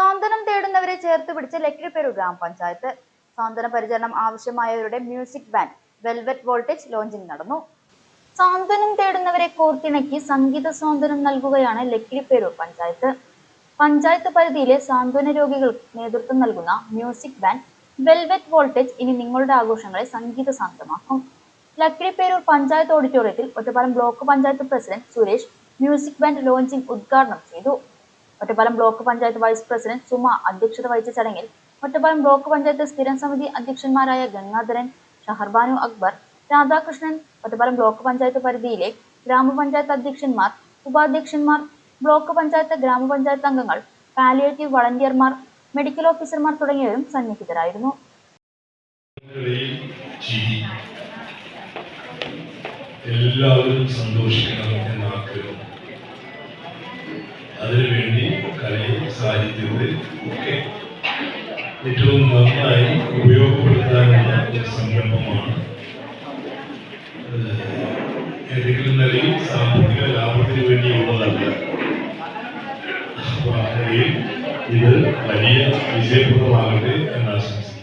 സാന്ത്വനം തേടുന്നവരെ ചേർത്ത് പിടിച്ച ലക്കിടിപ്പേരൂർ ഗ്രാമപഞ്ചായത്ത്. സാന്ത്വന പരിചരണം ആവശ്യമായവരുടെ music band velvet voltage launching നടന്നു. സാന്ത്വനം തേടുന്നവരെ കോർത്തിണക്കി സംഗീത സ്വാതന്ത്ര്യം നൽകുകയാണ് ലക്കിടിപ്പേരൂർ പഞ്ചായത്ത്. പഞ്ചായത്ത് പരിധിയിലെ സാന്ത്വന രോഗികൾക്ക് നേതൃത്വം നൽകുന്ന മ്യൂസിക് ബാൻഡ് വെൽവെറ്റ് വോൾട്ടേജ് ഇനി നിങ്ങളുടെ ആഘോഷങ്ങളെ സംഗീത സാന്ദ്രമാക്കും. ലക്കിടിപ്പേരൂർ പഞ്ചായത്ത് ഓഡിറ്റോറിയത്തിൽ Ottapalam block panchayat president Suresh music band launching ഉദ്ഘാടനം ചെയ്തു. Ottapalam block panchayat vice president Suma അധ്യക്ഷത വഹിച്ച ചടങ്ങിൽ ഒറ്റപ്പാലം ബ്ലോക്ക് പഞ്ചായത്ത് സ്ഥിരം സമിതി അധ്യക്ഷന്മാരായ ഗംഗാധരൻ, ഷഹർബാനു അക്ബർ, രാധാകൃഷ്ണൻ, ഒറ്റപ്പാലം ബ്ലോക്ക് പഞ്ചായത്ത് പരിധിയിലെ ഗ്രാമപഞ്ചായത്ത് അധ്യക്ഷന്മാർ, ഉപാധ്യക്ഷന്മാർ, ബ്ലോക്ക് പഞ്ചായത്ത് ഗ്രാമപഞ്ചായത്ത് അംഗങ്ങൾ, പാലിയേറ്റീവ് വളണ്ടിയർമാർ, മെഡിക്കൽ ഓഫീസർമാർ തുടങ്ങിയവരും സന്നിഹിതരായിരുന്നു. എല്ലാവരും സന്തോഷിക്കണം എന്ന ആഗ്രഹം, അതിനുവേണ്ടി കലയും സാഹിത്യത്തെ ഒക്കെ ഏറ്റവും നന്നായി ഉപയോഗപ്പെടുത്താനുള്ള ഒരു സംരംഭമാണ്. ഏതെങ്കിലും നിലയിൽ സാമ്പത്തിക ലാഭത്തിന് വേണ്ടിയുള്ളതല്ല. അപ്പോൾ ആ നിലയിൽ ഇത് വലിയ വിജയപ്രദമാകട്ടെ എന്ന് ആശംസിക്കുന്നു.